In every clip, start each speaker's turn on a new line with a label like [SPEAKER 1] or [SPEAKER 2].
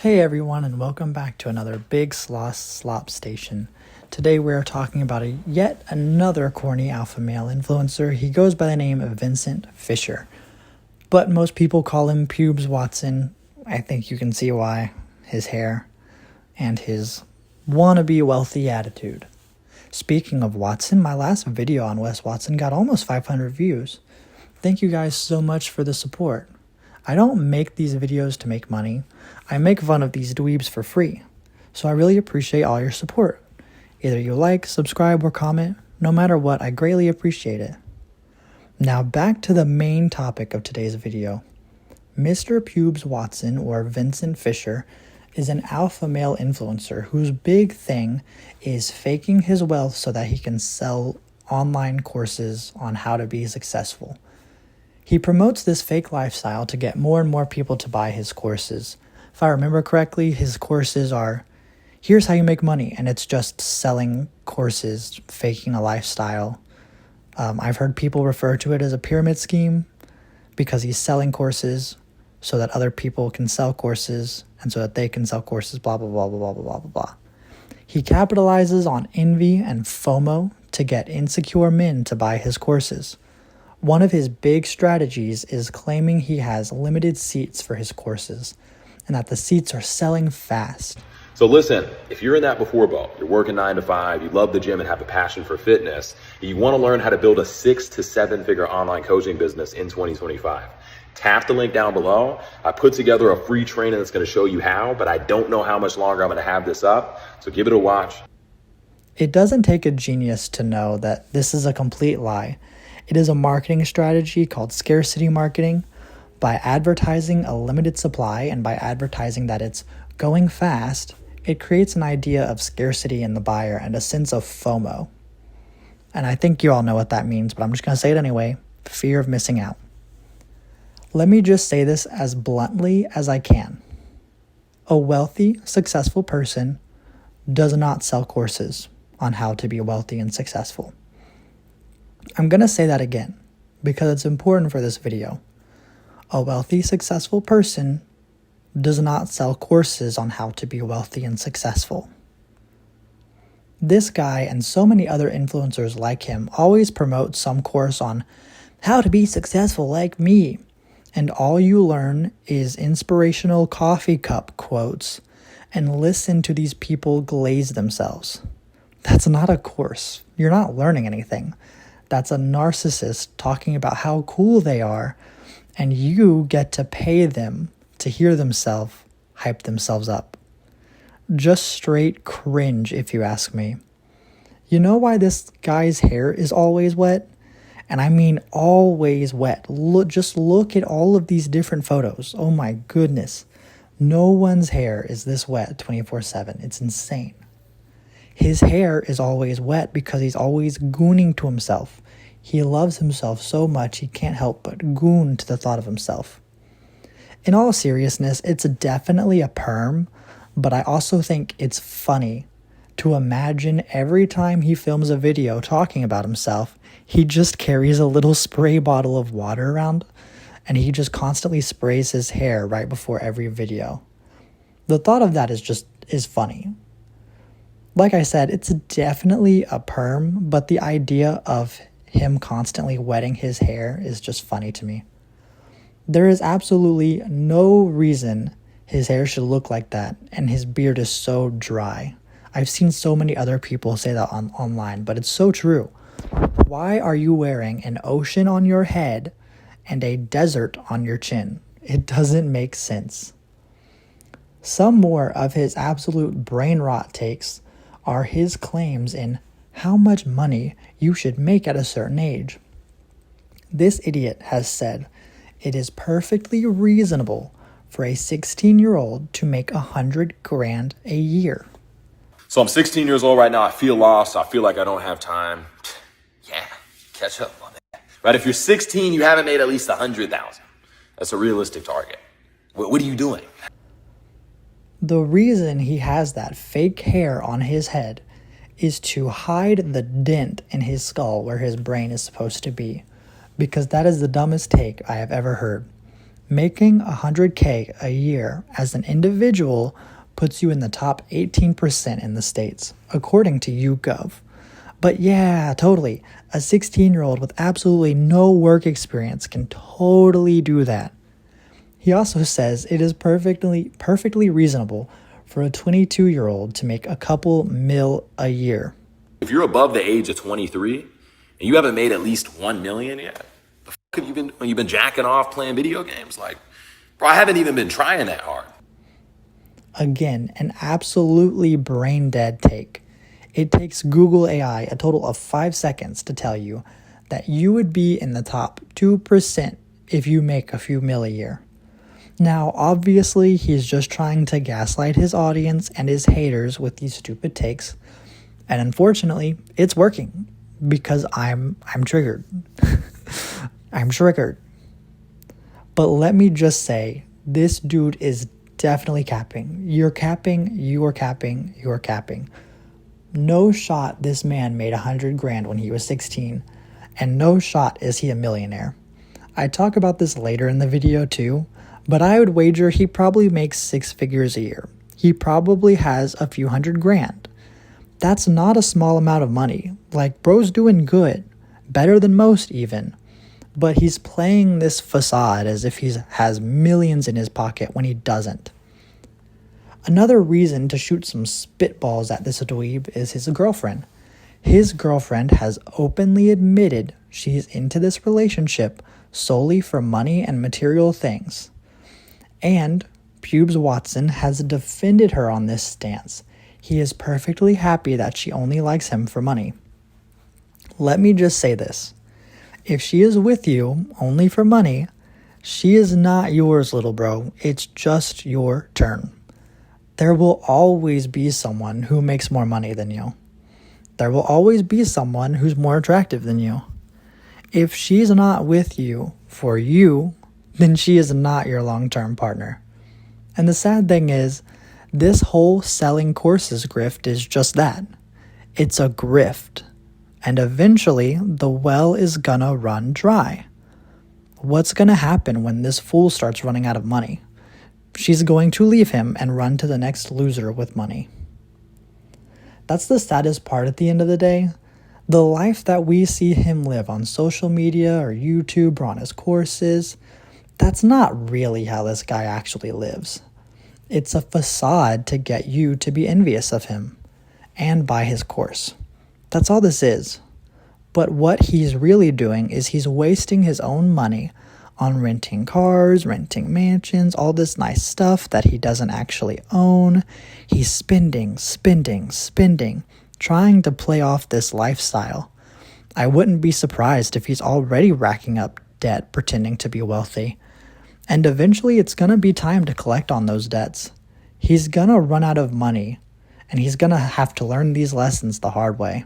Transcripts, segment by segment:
[SPEAKER 1] Hey everyone, and welcome back to another Big Sloth Slop Station. Today we are talking about yet another corny alpha male influencer. He goes by the name of Vincent Fisher, but most people call him Pubes Watson. I think you can see why. His hair and his wannabe wealthy attitude. Speaking of Watson, my last video on Wes Watson got almost 500 views. Thank you guys so much for the support. I don't make these videos to make money. I make fun of these dweebs for free. So I really appreciate all your support. Either you like, subscribe, or comment. No matter what, I greatly appreciate it. Now back to the main topic of today's video. Mr. Pubes Watson, or Vincent Fisher, is an alpha male influencer whose big thing is faking his wealth so that he can sell online courses on how to be successful. He promotes this fake lifestyle to get more and more people to buy his courses. If I remember correctly, his courses are, here's how you make money, and it's just selling courses, faking a lifestyle. I've heard people refer to it as a pyramid scheme because he's selling courses so that other people can sell courses and so that they can sell courses, blah, blah, blah, blah, blah, blah, blah, blah. He capitalizes on envy and FOMO to get insecure men to buy his courses. One of his big strategies is claiming he has limited seats for his courses and that the seats are selling fast.
[SPEAKER 2] So listen, if you're in that before boat, you're working 9 to 5, you love the gym and have a passion for fitness, you want to learn how to build a 6 to 7 figure online coaching business in 2025. Tap the link down below. I put together a free training that's going to show you how, but I don't know how much longer I'm going to have this up. So give it a watch.
[SPEAKER 1] It doesn't take a genius to know that this is a complete lie. It is a marketing strategy called scarcity marketing. By advertising a limited supply and by advertising that it's going fast, it creates an idea of scarcity in the buyer and a sense of FOMO. And I think you all know what that means, but I'm just going to say it anyway. Fear of missing out. Let me just say this as bluntly as I can. A wealthy, successful person does not sell courses on how to be wealthy and successful. I'm going to say that again because it's important for this video. A wealthy, successful person does not sell courses on how to be wealthy and successful. This guy and so many other influencers like him always promote some course on how to be successful like me, and all you learn is inspirational coffee cup quotes and listen to these people glaze themselves. That's not a course. You're not learning anything. That's a narcissist talking about how cool they are, and you get to pay them to hear themselves hype themselves up. Just straight cringe, if you ask me. You know why this guy's hair is always wet? And I mean always wet. Just look at all of these different photos. Oh my goodness. No one's hair is this wet 24/7. It's insane. His hair is always wet because he's always gooning to himself. He loves himself so much he can't help but goon to the thought of himself. In all seriousness, it's definitely a perm, but I also think it's funny to imagine every time he films a video talking about himself, he just carries a little spray bottle of water around and he just constantly sprays his hair right before every video. The thought of that is funny. Like I said, it's definitely a perm, but the idea of him constantly wetting his hair is just funny to me. There is absolutely no reason his hair should look like that, and his beard is so dry. I've seen so many other people say that online, but it's so true. Why are you wearing an ocean on your head and a desert on your chin? It doesn't make sense. Some more of his absolute brain rot takes are his claims in how much money you should make at a certain age. This idiot has said it is perfectly reasonable for a 16-year-old to make $100,000 a year.
[SPEAKER 2] So I'm 16 years old right now. I feel lost. I feel like I don't have time. Yeah, catch up on that. Right? If you're 16, you haven't made at least 100,000. That's a realistic target. What are you doing?
[SPEAKER 1] The reason he has that fake hair on his head is to hide the dent in his skull where his brain is supposed to be, because that is the dumbest take I have ever heard. Making 100K a year as an individual puts you in the top 18% in the States, according to YouGov. But yeah, totally. A 16-year-old with absolutely no work experience can totally do that. He also says it is perfectly reasonable for a 22-year-old to make a couple mil a year.
[SPEAKER 2] If you're above the age of 23 and you haven't made at least 1 million yet, the fuck have you been when you've been jacking off playing video games? Like, bro, I haven't even been trying that hard.
[SPEAKER 1] Again, an absolutely brain dead take. It takes Google AI a total of 5 seconds to tell you that you would be in the top 2% if you make a few mil a year. Now, obviously, he's just trying to gaslight his audience and his haters with these stupid takes. And unfortunately, it's working because I'm triggered. I'm triggered. But let me just say, this dude is definitely capping. You're capping, you are capping, you are capping. No shot this man made 100 grand when he was 16, and no shot is he a millionaire. I talk about this later in the video too, but I would wager he probably makes 6 figures a year. He probably has a few $100 grand. That's not a small amount of money. Like, bro's doing good, better than most even. But he's playing this facade as if he has millions in his pocket when he doesn't. Another reason to shoot some spitballs at this dweeb is his girlfriend. His girlfriend has openly admitted she's into this relationship solely for money and material things. And Pubes Watson has defended her on this stance. He is perfectly happy that she only likes him for money. Let me just say this. If she is with you only for money, she is not yours, little bro. It's just your turn. There will always be someone who makes more money than you. There will always be someone who's more attractive than you. If she's not with you for you, then she is not your long-term partner. And the sad thing is, this whole selling courses grift is just that. It's a grift. And eventually, the well is gonna run dry. What's gonna happen when this fool starts running out of money? She's going to leave him and run to the next loser with money. That's the saddest part at the end of the day. The life that we see him live on social media or YouTube or on his courses, that's not really how this guy actually lives. It's a facade to get you to be envious of him and buy his course. That's all this is. But what he's really doing is he's wasting his own money on renting cars, renting mansions, all this nice stuff that he doesn't actually own. He's spending, trying to play off this lifestyle. I wouldn't be surprised if he's already racking up debt pretending to be wealthy. And eventually it's going to be time to collect on those debts. He's going to run out of money, and he's going to have to learn these lessons the hard way.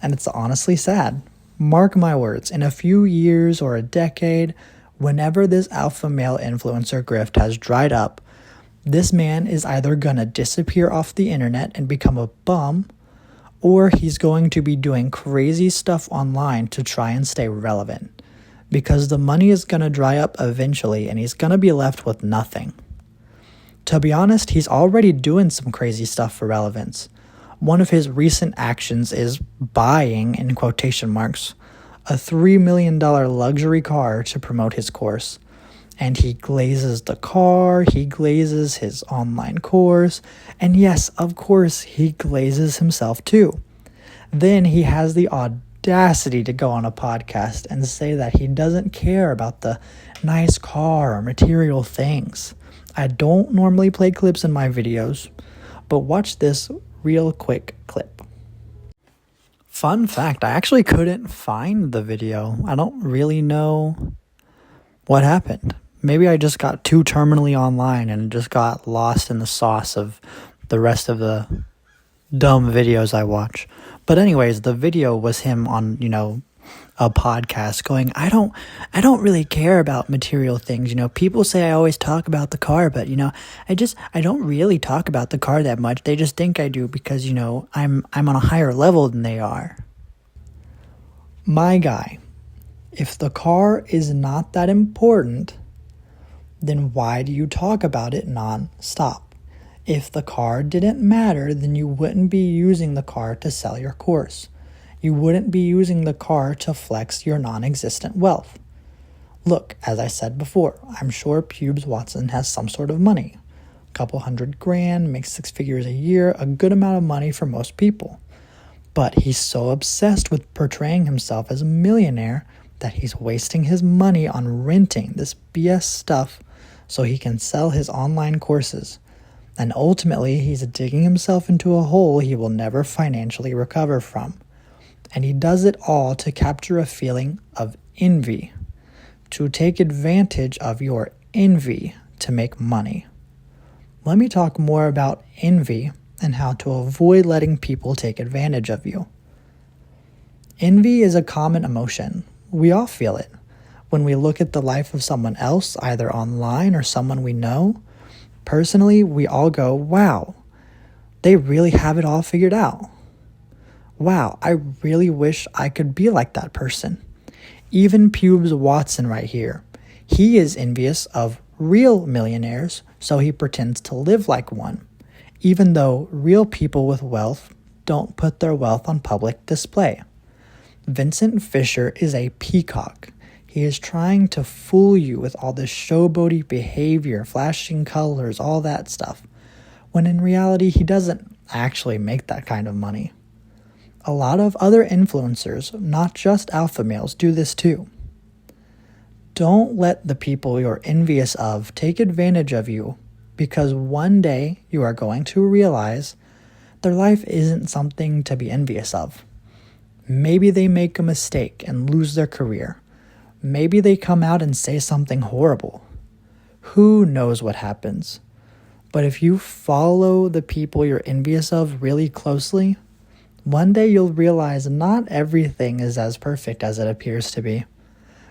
[SPEAKER 1] And it's honestly sad. Mark my words, in a few years or a decade, whenever this alpha male influencer grift has dried up, this man is either going to disappear off the internet and become a bum, or he's going to be doing crazy stuff online to try and stay relevant. Because the money is going to dry up eventually and he's going to be left with nothing. To be honest, he's already doing some crazy stuff for relevance. One of his recent actions is buying, in quotation marks, a $3 million luxury car to promote his course. And he glazes the car, he glazes his online course, and yes, of course, he glazes himself too. Then he has the audacity to go on a podcast and say that he doesn't care about the nice car or material things. I don't normally play clips in my videos, but watch this real quick clip. Fun fact, I actually couldn't find the video. I don't really know what happened. Maybe I just got too terminally online and just got lost in the sauce of the rest of the dumb videos I watch. But anyways, the video was him on, a podcast going, I don't really care about material things. People say I always talk about the car, but I don't really talk about the car that much. They just think I do because, I'm on a higher level than they are. My guy, if the car is not that important, then why do you talk about it non-stop? If the car didn't matter, then you wouldn't be using the car to sell your course. You wouldn't be using the car to flex your non-existent wealth. Look, as I said before, I'm sure Pubes Watson has some sort of money. A couple $100,000, makes 6 figures a year, a good amount of money for most people. But he's so obsessed with portraying himself as a millionaire that he's wasting his money on renting this BS stuff so he can sell his online courses. And ultimately, he's digging himself into a hole he will never financially recover from. And he does it all to capture a feeling of envy, to take advantage of your envy to make money. Let me talk more about envy and how to avoid letting people take advantage of you. Envy is a common emotion. We all feel it. When we look at the life of someone else, either online or someone we know, personally, we all go, wow, they really have it all figured out. Wow, I really wish I could be like that person. Even Pubes Watson right here. He is envious of real millionaires, so he pretends to live like one, even though real people with wealth don't put their wealth on public display. Vincent Fisher is a peacock. He is trying to fool you with all this showboaty behavior, flashing colors, all that stuff, when in reality he doesn't actually make that kind of money. A lot of other influencers, not just alpha males, do this too. Don't let the people you're envious of take advantage of you, because one day you are going to realize their life isn't something to be envious of. Maybe they make a mistake and lose their career. Maybe they come out and say something horrible. Who knows what happens? But if you follow the people you're envious of really closely, one day you'll realize not everything is as perfect as it appears to be.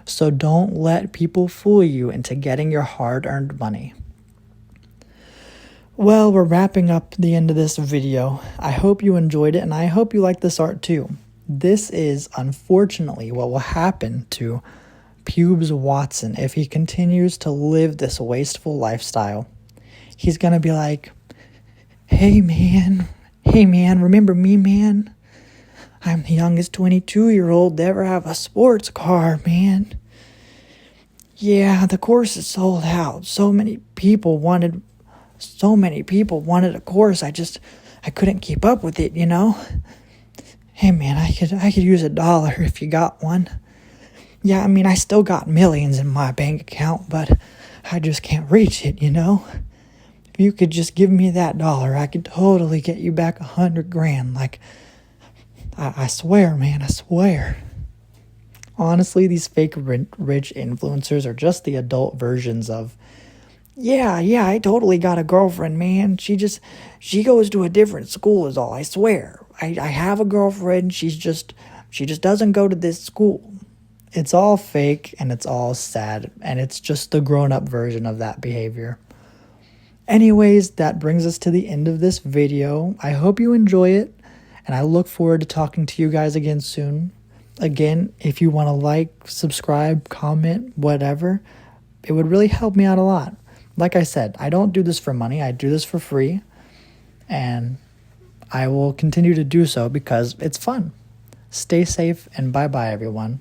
[SPEAKER 1] So don't let people fool you into getting your hard-earned money. Well, we're wrapping up the end of this video. I hope you enjoyed it, and I hope you like this art too. This is unfortunately what will happen to Pubes Watson if he continues to live this wasteful lifestyle. He's going to be like, hey man, remember me, man? I'm the youngest 22-year-old to ever have a sports car, man. Yeah, the course is sold out. So many people wanted a course. I couldn't keep up with it, you know? Hey man, I could use $1 if you got one. Yeah, I mean, I still got millions in my bank account, but I just can't reach it, you know? If you could just give me that $1, I could totally get you back $100,000. Like, I swear, man, I swear. Honestly, these fake rich influencers are just the adult versions of, yeah, I totally got a girlfriend, man. She goes to a different school is all, I swear. I have a girlfriend, she just doesn't go to this school. It's all fake and it's all sad, and it's just the grown-up version of that behavior. Anyways, that brings us to the end of this video. I hope you enjoy it, and I look forward to talking to you guys again soon. Again, if you want to like, subscribe, comment, whatever, it would really help me out a lot. Like I said, I don't do this for money. I do this for free, and I will continue to do so because it's fun. Stay safe, and bye-bye, everyone.